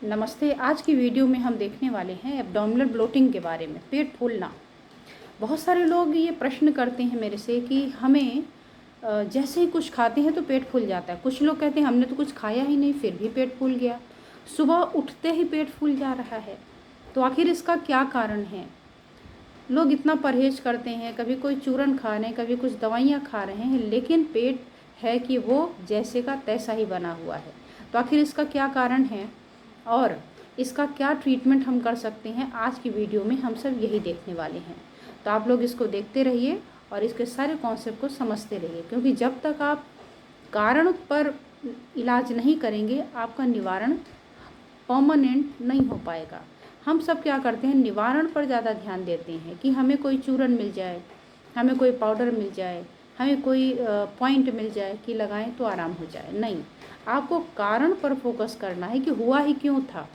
नमस्ते। आज की वीडियो में हम देखने वाले हैं एब्डोमिनल ब्लोटिंग के बारे में, पेट फूलना। बहुत सारे लोग ये प्रश्न करते हैं मेरे से कि हमें जैसे ही कुछ खाते हैं तो पेट फूल जाता है। कुछ लोग कहते हैं हमने तो कुछ खाया ही नहीं फिर भी पेट फूल गया, सुबह उठते ही पेट फूल जा रहा है। तो आखिर इसका क्या कारण है? लोग इतना परहेज करते हैं, कभी कोई चूरन खा रहे हैं, कभी कुछ दवाइयाँ खा रहे हैं, लेकिन पेट है कि वो जैसे का तैसा ही बना हुआ है। तो आखिर इसका क्या कारण है और इसका क्या ट्रीटमेंट हम कर सकते हैं, आज की वीडियो में हम सब यही देखने वाले हैं। तो आप लोग इसको देखते रहिए और इसके सारे कॉन्सेप्ट को समझते रहिए, क्योंकि जब तक आप कारण पर इलाज नहीं करेंगे आपका निवारण परमानेंट नहीं हो पाएगा। हम सब क्या करते हैं, निवारण पर ज़्यादा ध्यान देते हैं कि हमें कोई चूरन मिल जाए, हमें कोई पाउडर मिल जाए, हमें कोई पॉइंट मिल जाए कि लगाएं तो आराम हो जाए। नहीं, आपको कारण पर फोकस करना है कि हुआ ही क्यों था,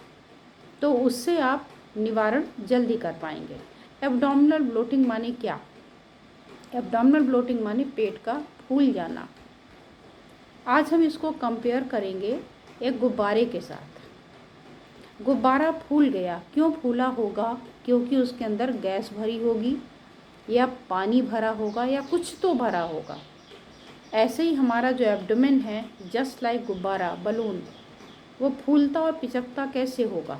तो उससे आप निवारण जल्दी कर पाएंगे। एब्डोमिनल ब्लोटिंग माने क्या? एब्डोमिनल ब्लोटिंग माने पेट का फूल जाना। आज हम इसको कंपेयर करेंगे एक गुब्बारे के साथ। गुब्बारा फूल गया, क्यों फूला होगा? क्योंकि उसके अंदर गैस भरी होगी या पानी भरा होगा या कुछ तो भरा होगा। ऐसे ही हमारा जो एब्डोमेन है, जस्ट लाइक गुब्बारा, बलून, वो फूलता और पिचकता कैसे होगा?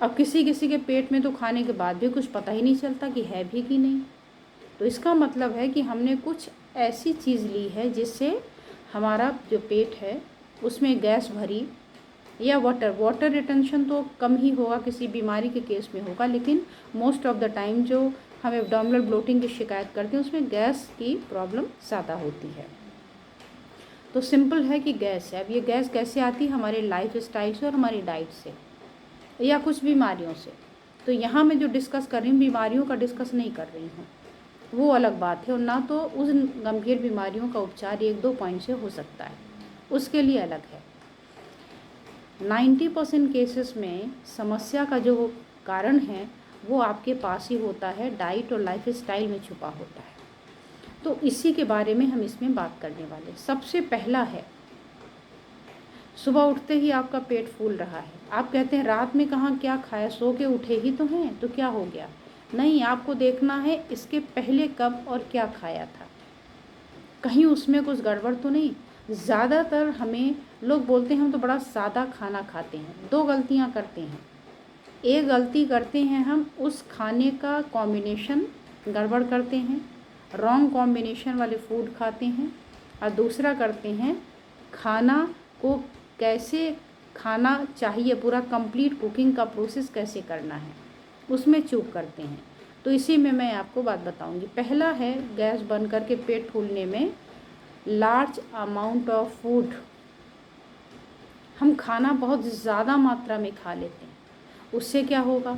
अब किसी किसी के पेट में तो खाने के बाद भी कुछ पता ही नहीं चलता कि है भी कि नहीं। तो इसका मतलब है कि हमने कुछ ऐसी चीज़ ली है जिससे हमारा जो पेट है उसमें गैस भरी, या वाटर रिटेंशन तो कम ही होगा, किसी बीमारी के केस में होगा, लेकिन मोस्ट ऑफ द टाइम जो हम एब्डोमिनल ब्लोटिंग की शिकायत करते हैं उसमें गैस की प्रॉब्लम ज़्यादा होती है। तो सिंपल है कि गैस है। अब ये गैस कैसे आती है? हमारे लाइफ स्टाइल से और हमारी डाइट से या कुछ बीमारियों से। तो यहाँ मैं जो डिस्कस कर रही हूँ, बीमारियों का डिस्कस नहीं कर रही हूँ, वो अलग बात है, और ना तो उस गंभीर बीमारियों का उपचार 1-2 पॉइंट से हो सकता है, उसके लिए अलग है। 90% केसेस में समस्या का जो कारण है वो आपके पास ही होता है, डाइट और लाइफ स्टाइल में छुपा होता है। तो इसी के बारे में हम इसमें बात करने वाले। सबसे पहला है, सुबह उठते ही आपका पेट फूल रहा है। आप कहते हैं रात में कहाँ क्या खाया, सो के उठे ही तो हैं, तो क्या हो गया? नहीं, आपको देखना है इसके पहले कब और क्या खाया था, कहीं उसमें कुछ गड़बड़ तो नहीं। ज़्यादातर हमें लोग बोलते हैं हम तो बड़ा सादा खाना खाते हैं। 2 गलतियां करते हैं। एक गलती करते हैं, हम उस खाने का कॉम्बिनेशन गड़बड़ करते हैं, रॉन्ग कॉम्बिनेशन वाले फूड खाते हैं। और दूसरा करते हैं, खाना को कैसे खाना चाहिए, पूरा कंप्लीट कुकिंग का प्रोसेस कैसे करना है, उसमें चूक करते हैं। तो इसी में मैं आपको बात बताऊंगी। पहला है, गैस बन करके पेट फूलने में लार्ज अमाउंट ऑफ फूड। हम खाना बहुत ज़्यादा मात्रा में खा लेते हैं। उससे क्या होगा?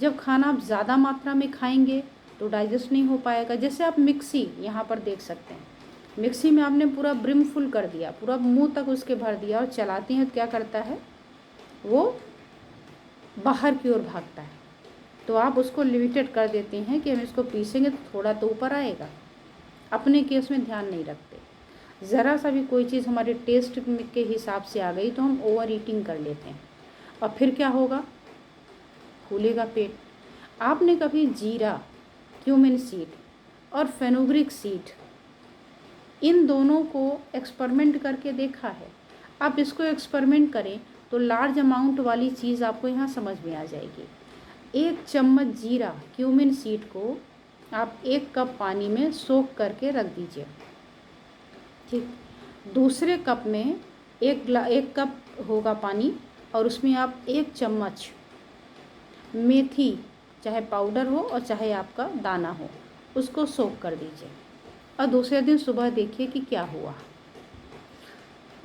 जब खाना आप ज़्यादा मात्रा में खाएंगे तो डाइजेस्ट नहीं हो पाएगा। जैसे आप मिक्सी यहाँ पर देख सकते हैं, मिक्सी में आपने पूरा ब्रिम फुल कर दिया, पूरा मुंह तक उसके भर दिया और चलाते हैं तो क्या करता है, वो बाहर की ओर भागता है। तो आप उसको लिमिटेड कर देते हैं कि हम इसको पीसेंगे तो थोड़ा तो ऊपर आएगा, अपने केस में ध्यान नहीं रखते। ज़रा सा भी कोई चीज़ हमारे टेस्ट के हिसाब से आ गई तो हम ओवर ईटिंग कर लेते हैं, और फिर क्या होगा? फूलेगा पेट। आपने कभी जीरा, क्यूमिन सीड और फेनुग्रिक सीड, इन दोनों को एक्सपेरिमेंट करके देखा है? आप इसको एक्सपेरिमेंट करें तो लार्ज अमाउंट वाली चीज़ आपको यहाँ समझ में आ जाएगी। 1 चम्मच जीरा, क्यूमिन सीड को आप 1 कप पानी में सोख करके रख दीजिए। ठीक, दूसरे कप में एक कप होगा पानी, और उसमें आप 1 चम्मच मेथी, चाहे पाउडर हो और चाहे आपका दाना हो, उसको सोख कर दीजिए। और दूसरे दिन सुबह देखिए कि क्या हुआ।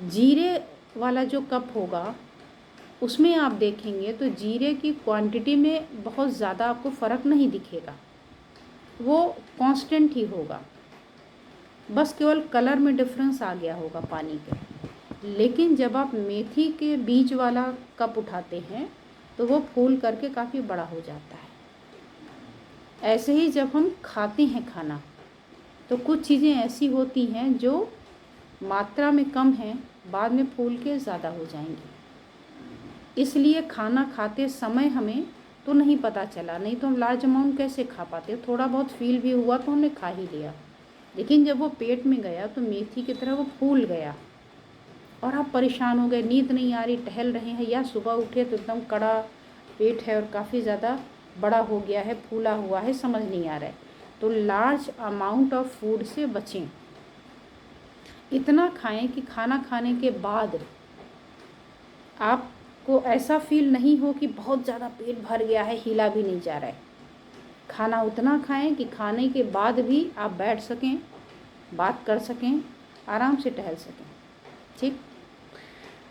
जीरे वाला जो कप होगा उसमें आप देखेंगे तो जीरे की क्वांटिटी में बहुत ज़्यादा आपको फ़र्क नहीं दिखेगा, वो कांस्टेंट ही होगा, बस केवल कलर में डिफरेंस आ गया होगा पानी के। लेकिन जब आप मेथी के बीज वाला कप उठाते हैं तो वो फूल करके काफ़ी बड़ा हो जाता है। ऐसे ही जब हम खाते हैं खाना तो कुछ चीज़ें ऐसी होती हैं जो मात्रा में कम हैं, बाद में फूल के ज़्यादा हो जाएंगी। इसलिए खाना खाते समय हमें तो नहीं पता चला, नहीं तो हम लार्ज अमाउंट कैसे खा पाते। थोड़ा बहुत फील भी हुआ तो हमने खा ही लिया, लेकिन जब वो पेट में गया तो मेथी की तरह वो फूल गया और आप परेशान हो गए, नींद नहीं आ रही, टहल रहे हैं या सुबह उठे तो एकदम कड़ा पेट है और काफ़ी ज़्यादा बड़ा हो गया है, फूला हुआ है, समझ नहीं आ रहा है। तो लार्ज अमाउंट ऑफ फूड से बचें। इतना खाएं कि खाना खाने के बाद आपको ऐसा फील नहीं हो कि बहुत ज़्यादा पेट भर गया है, हिला भी नहीं जा रहा है। खाना उतना खाएं कि खाने के बाद भी आप बैठ सकें, बात कर सकें, आराम से टहल सकें। ठीक।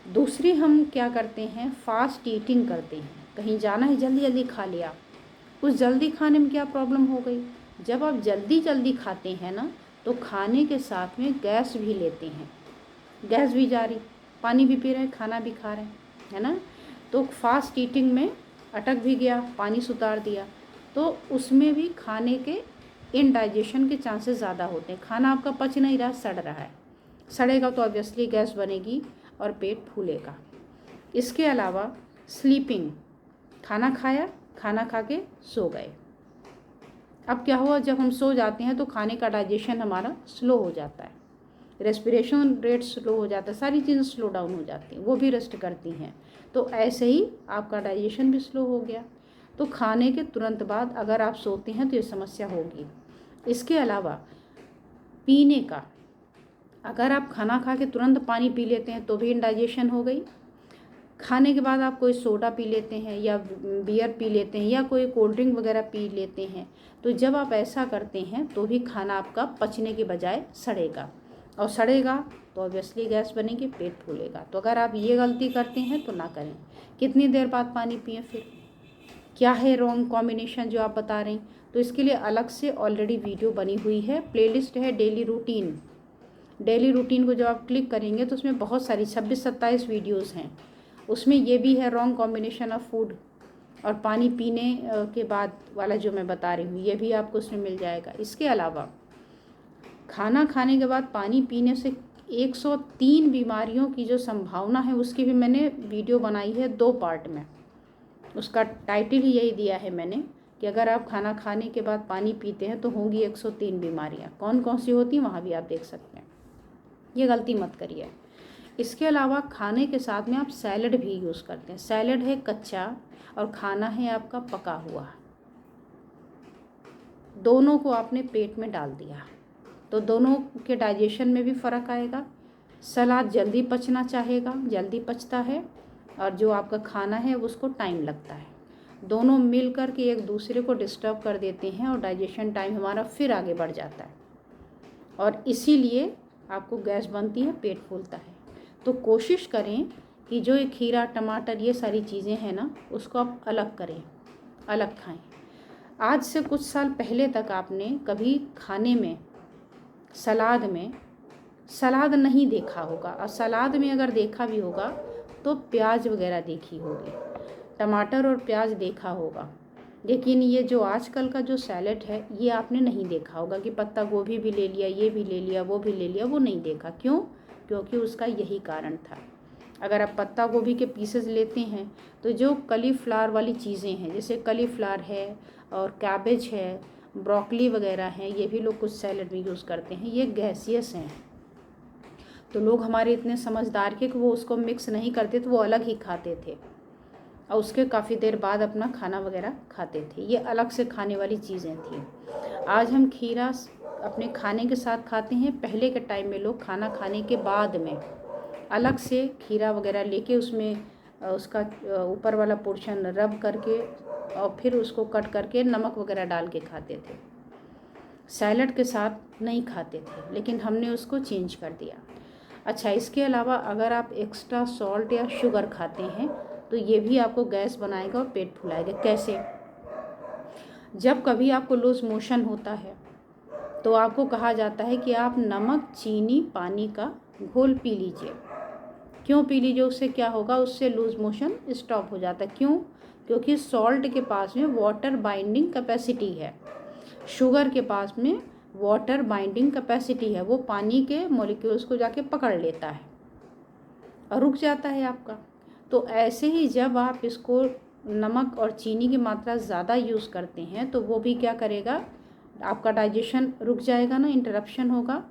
दूसरी हम क्या करते हैं, फास्ट ईटिंग करते हैं। कहीं जाना है, जल्दी जल्दी खा लिया। उस जल्दी खाने में क्या प्रॉब्लम हो गई, जब आप जल्दी जल्दी खाते हैं ना तो खाने के साथ में गैस भी लेते हैं, गैस भी जा रही, पानी भी पी रहे हैं, खाना भी खा रहे हैं, है ना। तो फास्ट ईटिंग में अटक भी गया, पानी सुधार दिया, तो उसमें भी खाने के इनडाइजेशन के चांसेस ज़्यादा होते हैं। खाना आपका पच नहीं रहा, सड़ रहा है, सड़ेगा तो ऑब्वियसली गैस बनेगी और पेट फूलेगा। इसके अलावा स्लीपिंग, खाना खाया, खाना खा के सो गए। अब क्या हुआ, जब हम सो जाते हैं तो खाने का डाइजेशन हमारा स्लो हो जाता है, रेस्पिरेशन रेट स्लो हो जाता है, सारी चीज़ें स्लो डाउन हो जाती हैं, वो भी रेस्ट करती हैं। तो ऐसे ही आपका डाइजेशन भी स्लो हो गया। तो खाने के तुरंत बाद अगर आप सोते हैं तो ये समस्या होगी। इसके अलावा पीने का, अगर आप खाना खा के तुरंत पानी पी लेते हैं तो भी इंडाइजेशन हो गई। खाने के बाद आप कोई सोडा पी लेते हैं या बियर पी लेते हैं या कोई कोल्ड ड्रिंक वगैरह पी लेते हैं, तो जब आप ऐसा करते हैं तो भी खाना आपका पचने के बजाय सड़ेगा, और सड़ेगा तो ऑब्वियसली गैस बनेगी, पेट फूलेगा। तो अगर आप ये गलती करते हैं तो ना करें। कितनी देर बाद पानी पिएं, फिर क्या है रॉन्ग कॉम्बिनेशन जो आप बता रहे हैं, तो इसके लिए अलग से ऑलरेडी वीडियो बनी हुई है, प्लेलिस्ट है डेली रूटीन। डेली रूटीन को जब आप क्लिक करेंगे तो उसमें बहुत सारी 26-27 वीडियोज़ हैं। उसमें ये भी है रॉन्ग कॉम्बिनेशन ऑफ फूड, और पानी पीने के बाद वाला जो मैं बता रही हूँ ये भी आपको उसमें मिल जाएगा। इसके अलावा खाना खाने के बाद पानी पीने से 103 बीमारियों की जो संभावना है उसकी भी मैंने वीडियो बनाई है 2 पार्ट में। उसका टाइटल ही यही दिया है मैंने कि अगर आप खाना खाने के बाद पानी पीते हैं तो होंगी 103 बीमारियाँ। कौन कौन सी होती हैं वहाँ भी आप देख सकते हैं, ये गलती मत करिए। इसके अलावा खाने के साथ में आप सैलड भी यूज़ करते हैं। सैलड है कच्चा और खाना है आपका पका हुआ, दोनों को आपने पेट में डाल दिया तो दोनों के डाइजेशन में भी फ़र्क आएगा। सलाद जल्दी पचना चाहेगा, जल्दी पचता है, और जो आपका खाना है उसको टाइम लगता है। दोनों मिल कर के एक दूसरे को डिस्टर्ब कर देते हैं और डाइजेशन टाइम हमारा फिर आगे बढ़ जाता है, और इसीलिए आपको गैस बनती है, पेट फूलता है। तो कोशिश करें कि जो ये खीरा, टमाटर, ये सारी चीज़ें हैं ना, उसको आप अलग करें, अलग खाएं। आज से कुछ साल पहले तक आपने कभी खाने में, सलाद नहीं देखा होगा, और सलाद में अगर देखा भी होगा तो प्याज वगैरह देखी होगी, टमाटर और प्याज देखा होगा। लेकिन ये जो आजकल का जो सैलेड है ये आपने नहीं देखा होगा कि पत्ता गोभी भी ले लिया, ये भी ले लिया, वो भी ले लिया, वो नहीं देखा। क्यों? क्योंकि उसका यही कारण था। अगर आप पत्ता गोभी के पीसेस लेते हैं तो जो कलीफ्लावर वाली चीज़ें हैं, जैसे कलीफ्लावर है और कैबेज है, ब्रोकली वगैरह हैं, ये भी लोग कुछ सैलेड में यूज़ करते हैं, ये गैसियस हैं। तो लोग हमारे इतने समझदार के कि वो उसको मिक्स नहीं करते, तो वो अलग ही खाते थे और उसके काफ़ी देर बाद अपना खाना वगैरह खाते थे। ये अलग से खाने वाली चीज़ें थी। आज हम खीरा अपने खाने के साथ खाते हैं, पहले के टाइम में लोग खाना खाने के बाद में अलग से खीरा वगैरह लेके उसमें उसका ऊपर वाला पोर्शन रब करके और फिर उसको कट करके नमक वगैरह डाल के खाते थे। सैलड के साथ नहीं खाते थे, लेकिन हमने उसको चेंज कर दिया। अच्छा, इसके अलावा अगर आप एक्स्ट्रा सॉल्ट या शुगर खाते हैं तो ये भी आपको गैस बनाएगा और पेट फुलाएगा। कैसे? जब कभी आपको लूज मोशन होता है तो आपको कहा जाता है कि आप नमक, चीनी, पानी का घोल पी लीजिए। क्यों पी लीजिए? उससे क्या होगा, उससे लूज मोशन स्टॉप हो जाता है। क्यों? क्योंकि सॉल्ट के पास में वाटर बाइंडिंग कैपेसिटी है, शुगर के पास में वाटर बाइंडिंग कैपेसिटी है, वो पानी के मॉलिक्यूल्स को जाके पकड़ लेता है और रुक जाता है आपका। तो ऐसे ही जब आप इसको नमक और चीनी की मात्रा ज़्यादा यूज़ करते हैं तो वो भी क्या करेगा, आपका डाइजेशन रुक जाएगा ना, इंटरप्शन होगा,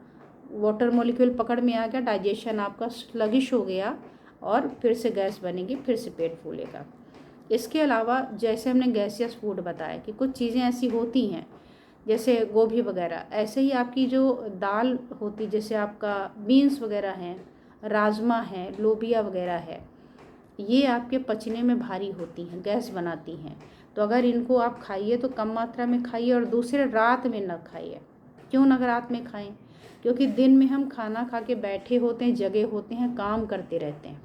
वाटर मॉलिक्यूल पकड़ में आ गया, डाइजेशन आपका स्लगिश हो गया और फिर से गैस बनेगी, फिर से पेट फूलेगा। इसके अलावा जैसे हमने गैसियस फूड बताया कि कुछ चीज़ें ऐसी होती हैं जैसे गोभी वगैरह, ऐसे ही आपकी जो दाल होती, जैसे आपका बीन्स वगैरह हैं, राजमा है, लोबिया वगैरह है, ये आपके पचने में भारी होती हैं, गैस बनाती हैं। तो अगर इनको आप खाइए तो कम मात्रा में खाइए और दूसरे रात में न खाइए। क्यों ना रात में खाएं? क्योंकि दिन में हम खाना खा के बैठे होते हैं, जगे होते हैं, काम करते रहते हैं,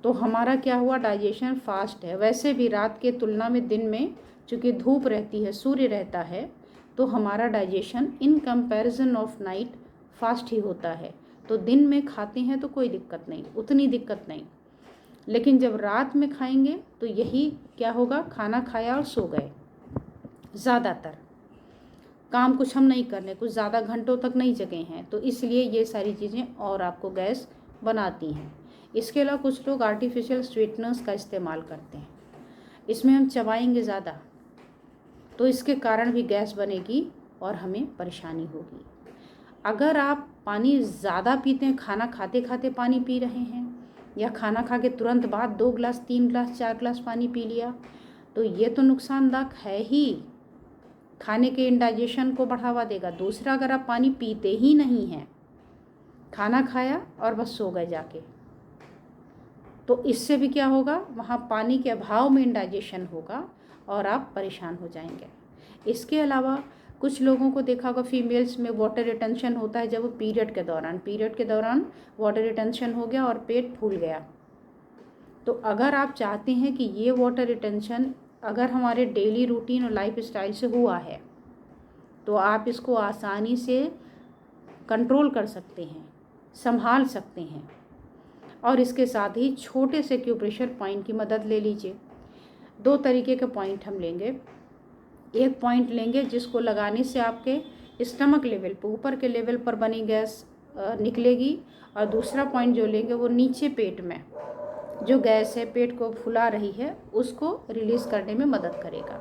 तो हमारा क्या हुआ, डाइजेशन फास्ट है। वैसे भी रात के तुलना में दिन में चूँकि धूप रहती है, सूर्य रहता है, तो हमारा digestion in comparison of night fast ही होता है। तो दिन में खाते हैं तो कोई दिक्कत नहीं, उतनी दिक्कत नहीं, लेकिन जब रात में खाएंगे तो यही क्या होगा, खाना खाया और सो गए। ज़्यादातर काम कुछ हम नहीं करने, कुछ ज़्यादा घंटों तक नहीं जगे हैं, तो इसलिए ये सारी चीज़ें और आपको गैस बनाती हैं। इसके अलावा कुछ लोग आर्टिफिशियल स्वीटनर्स का इस्तेमाल करते हैं, इसमें हम चबाएंगे ज़्यादा, तो इसके कारण भी गैस बनेगी और हमें परेशानी होगी। अगर आप पानी ज़्यादा पीते हैं, खाना खाते खाते पानी पी रहे हैं या खाना खा के तुरंत बाद 2 गिलास 3 गिलास 4 गिलास पानी पी लिया, तो ये तो नुकसानदायक है ही, खाने के इंडाइजेशन को बढ़ावा देगा। दूसरा, अगर आप पानी पीते ही नहीं हैं, खाना खाया और बस सो गए जाके, तो इससे भी क्या होगा, वहाँ पानी के अभाव में इंडाइजेशन होगा और आप परेशान हो जाएंगे। इसके अलावा कुछ लोगों को देखा होगा, फीमेल्स में वाटर रिटेंशन होता है जब वो पीरियड के दौरान वाटर रिटेंशन हो गया और पेट फूल गया। तो अगर आप चाहते हैं कि ये वाटर रिटेंशन अगर हमारे डेली रूटीन और लाइफ स्टाइल से हुआ है, तो आप इसको आसानी से कंट्रोल कर सकते हैं, संभाल सकते हैं। और इसके साथ ही छोटे से एक्यूप्रेशर पॉइंट की मदद ले लीजिए। 2 तरीके के पॉइंट हम लेंगे। एक पॉइंट लेंगे जिसको लगाने से आपके स्टमक लेवल पर, ऊपर के लेवल पर बनी गैस निकलेगी, और दूसरा पॉइंट जो लेंगे वो नीचे पेट में जो गैस है, पेट को फुला रही है, उसको रिलीज़ करने में मदद करेगा।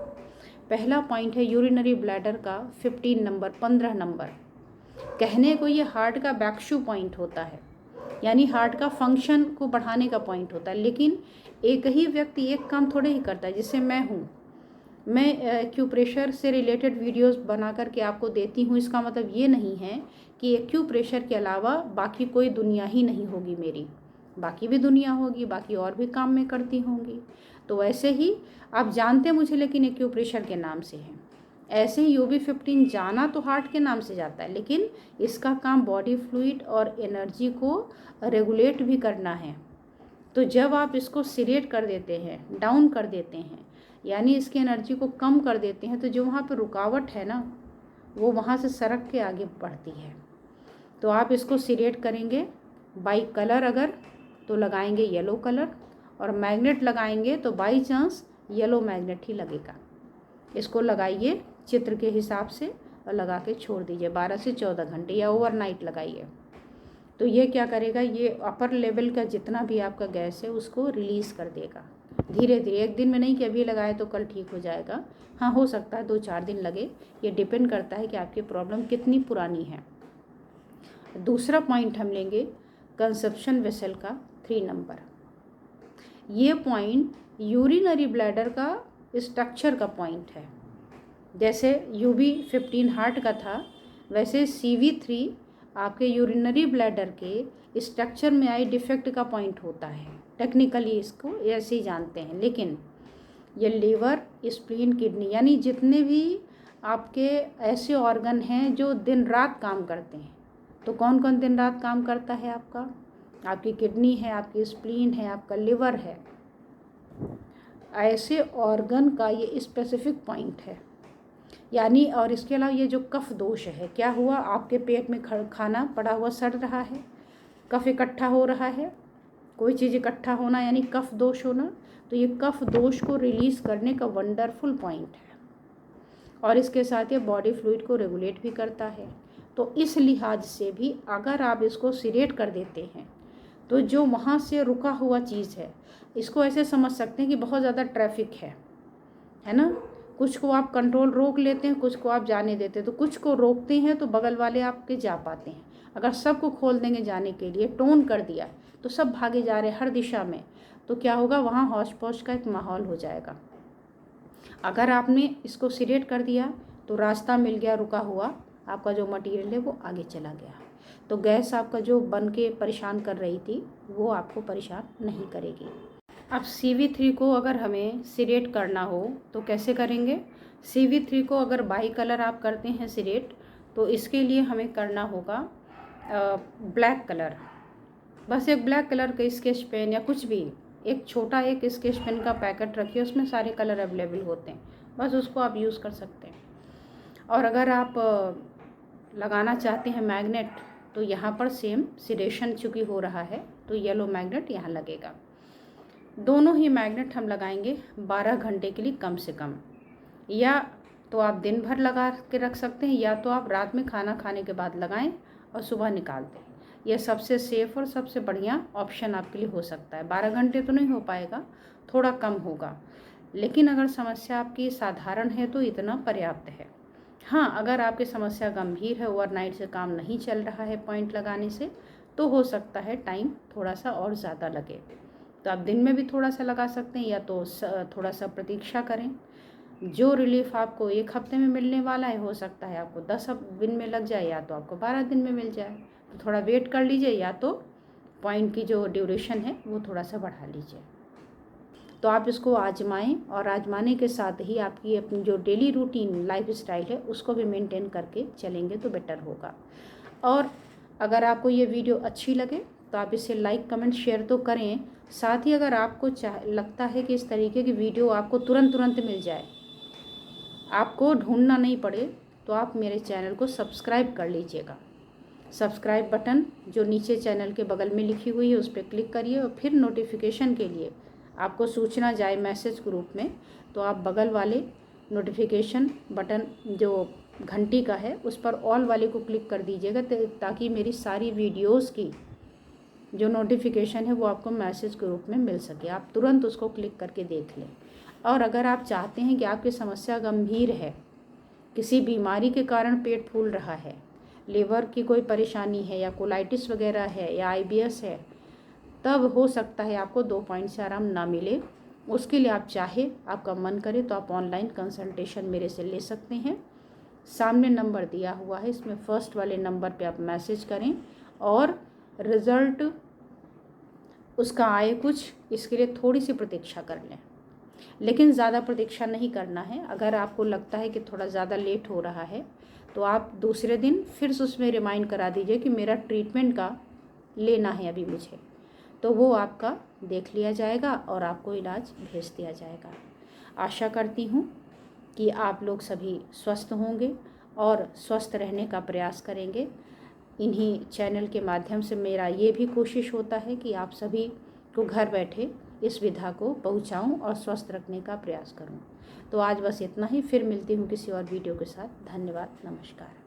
पहला पॉइंट है यूरिनरी ब्लैडर का 15 नंबर। कहने को ये हार्ट का बैकशू पॉइंट होता है, यानी हार्ट का फंक्शन को बढ़ाने का पॉइंट होता है, लेकिन एक ही व्यक्ति एक काम थोड़े ही करता है। जैसे मैं हूँ, मैं एक्यूप्रेशर से रिलेटेड वीडियोस बना करके आपको देती हूँ, इसका मतलब ये नहीं है कि एक्यूप्रेशर के अलावा बाकी कोई दुनिया ही नहीं होगी मेरी, बाकी भी दुनिया होगी, बाकी और भी काम मैं करती होंगी। तो वैसे ही आप जानते मुझे लेकिन एक्यूप्रेशर के नाम से है, ऐसे ही UB15 जाना तो हार्ट के नाम से जाता है, लेकिन इसका काम बॉडी फ्लूइड और एनर्जी को रेगुलेट भी करना है। तो जब आप इसको सिरेट कर देते हैं, डाउन कर देते हैं, यानी इसकी एनर्जी को कम कर देते हैं, तो जो वहाँ पर रुकावट है ना, वो वहाँ से सरक के आगे बढ़ती है। तो आप इसको सिरेट करेंगे बाई कलर, अगर तो लगाएंगे येलो कलर, और मैग्नेट लगाएंगे तो बाई चांस येलो मैग्नेट ही लगेगा। इसको लगाइए चित्र के हिसाब से और लगा के छोड़ दीजिए 12 से 14 घंटे, या ओवरनाइट लगाइए। तो ये क्या करेगा, ये अपर लेवल का जितना भी आपका गैस है उसको रिलीज़ कर देगा धीरे धीरे। एक दिन में नहीं कि अभी लगाए तो कल ठीक हो जाएगा, हाँ हो सकता है 2-4 दिन लगे, ये डिपेंड करता है कि आपकी प्रॉब्लम कितनी पुरानी है। दूसरा पॉइंट हम लेंगे कंसप्शन वेसल का 3 नंबर। ये पॉइंट यूरिनरी ब्लैडर का स्ट्रक्चर का पॉइंट है। जैसे UB15 हार्ट का था, वैसे CV3 आपके यूरिनरी ब्लैडर के स्ट्रक्चर में आई डिफेक्ट का पॉइंट होता है। टेक्निकली इसको ऐसे ही जानते हैं, लेकिन ये लीवर, स्प्लीन, किडनी, यानी जितने भी आपके ऐसे ऑर्गन हैं जो दिन रात काम करते हैं। तो कौन कौन दिन रात काम करता है आपका, आपकी किडनी है, आपकी स्प्लीन है, आपका लिवर है। ऐसे ऑर्गन का ये स्पेसिफिक पॉइंट है। यानी और इसके अलावा ये जो कफ दोष है, क्या हुआ, आपके पेट में खाना पड़ा हुआ सड़ रहा है, कफ इकट्ठा हो रहा है, कोई चीज़ इकट्ठा होना यानी कफ दोष होना, तो ये कफ दोष को रिलीज़ करने का वंडरफुल पॉइंट है। और इसके साथ ये बॉडी फ्लूइड को रेगुलेट भी करता है। तो इस लिहाज से भी अगर आप इसको सिरेट कर देते हैं तो जो वहाँ से रुका हुआ चीज़ है, इसको ऐसे समझ सकते हैं कि बहुत ज़्यादा ट्रैफिक है ना। कुछ को आप कंट्रोल रोक लेते हैं, कुछ को आप जाने देते हैं। तो कुछ को रोकते हैं तो बगल वाले आपके जा पाते हैं। अगर सबको खोल देंगे जाने के लिए, टोन कर दिया, तो सब भागे जा रहे हैं हर दिशा में, तो क्या होगा, वहाँ हौच पौच का एक माहौल हो जाएगा। अगर आपने इसको सिलेक्ट कर दिया तो रास्ता मिल गया रुका हुआ, आपका जो मटेरियल है वो आगे चला गया। तो गैस आपका जो बन के परेशान कर रही थी वो आपको परेशान नहीं करेगी। अब CV3 को अगर हमें सिलेक्ट करना हो तो कैसे करेंगे। CV3 को अगर बाई कलर आप करते हैं सिलेक्ट, तो इसके लिए हमें करना होगा ब्लैक कलर। बस एक ब्लैक कलर का स्केच पेन या कुछ भी, एक छोटा एक स्केच पेन का पैकेट रखिए, उसमें सारे कलर अवेलेबल होते हैं, बस उसको आप यूज़ कर सकते हैं। और अगर आप लगाना चाहते हैं मैग्नेट, तो यहाँ पर सेम सिलेक्शन चूँकि हो रहा है तो येलो मैग्नेट यहाँ लगेगा। दोनों ही मैग्नेट हम लगाएंगे 12 घंटे के लिए कम से कम, या तो आप दिन भर लगा के रख सकते हैं, या तो आप रात में खाना खाने के बाद लगाएं और सुबह निकाल दें। यह सबसे सेफ़ और सबसे बढ़िया ऑप्शन आपके लिए हो सकता है। 12 घंटे तो नहीं हो पाएगा, थोड़ा कम होगा, लेकिन अगर समस्या आपकी साधारण है तो इतना पर्याप्त है। हाँ, अगर आपकी समस्या गंभीर है, ओवरनाइट से काम नहीं चल रहा है पॉइंट लगाने से, तो हो सकता है टाइम थोड़ा सा और ज़्यादा लगे। तो आप दिन में भी थोड़ा सा लगा सकते हैं, या तो थोड़ा सा प्रतीक्षा करें। जो रिलीफ आपको 1 हफ्ते में मिलने वाला है, हो सकता है आपको 10 दिन में लग जाए, या तो आपको 12 दिन में मिल जाए। तो थोड़ा वेट कर लीजिए, या तो पॉइंट की जो ड्यूरेशन है वो थोड़ा सा बढ़ा लीजिए। तो आप इसको आजमाएं, और आजमाने के साथ ही आपकी अपनी जो डेली रूटीन लाइफ स्टाइल है उसको भी मेंटेन करके चलेंगे तो बेटर होगा। और अगर आपको ये वीडियो अच्छी लगे तो आप इसे लाइक कमेंट शेयर तो करें। साथ ही अगर आपको लगता है कि इस तरीके की वीडियो आपको तुरंत मिल जाए, आपको ढूंढना नहीं पड़े, तो आप मेरे चैनल को सब्सक्राइब कर लीजिएगा। सब्सक्राइब बटन जो नीचे चैनल के बगल में लिखी हुई है उस पर क्लिक करिए, और फिर नोटिफिकेशन के लिए आपको सूचना जाए मैसेज ग्रुप में, तो आप बगल वाले नोटिफिकेशन बटन जो घंटी का है उस पर ऑल वाले को क्लिक कर दीजिएगा, ताकि मेरी सारी वीडियोस की जो नोटिफिकेशन है वो आपको मैसेज ग्रुप में मिल सके, आप तुरंत उसको क्लिक करके देख लें। और अगर आप चाहते हैं कि आपकी समस्या गंभीर है, किसी बीमारी के कारण पेट फूल रहा है, लीवर की कोई परेशानी है, या कोलाइटिस वगैरह है, या IBS है, तब हो सकता है आपको 2 पॉइंट से आराम ना मिले। उसके लिए आप चाहे, आपका मन करे तो आप ऑनलाइन कंसल्टेशन मेरे से ले सकते हैं। सामने नंबर दिया हुआ है, इसमें फर्स्ट वाले नंबर पे आप मैसेज करें, और रिज़ल्ट उसका आए कुछ, इसके लिए थोड़ी सी प्रतीक्षा कर लें, लेकिन ज़्यादा प्रतीक्षा नहीं करना है। अगर आपको लगता है कि थोड़ा ज़्यादा लेट हो रहा है, तो आप दूसरे दिन फिर से उसमें रिमाइंड करा दीजिए कि मेरा ट्रीटमेंट का लेना है अभी मुझे, तो वो आपका देख लिया जाएगा और आपको इलाज भेज दिया जाएगा। आशा करती हूँ कि आप लोग सभी स्वस्थ होंगे और स्वस्थ रहने का प्रयास करेंगे। इन्हीं चैनल के माध्यम से मेरा ये भी कोशिश होता है कि आप सभी को घर बैठे इस विधा को पहुंचाऊं और स्वस्थ रखने का प्रयास करूं। तो आज बस इतना ही, फिर मिलती हूं किसी और वीडियो के साथ। धन्यवाद, नमस्कार।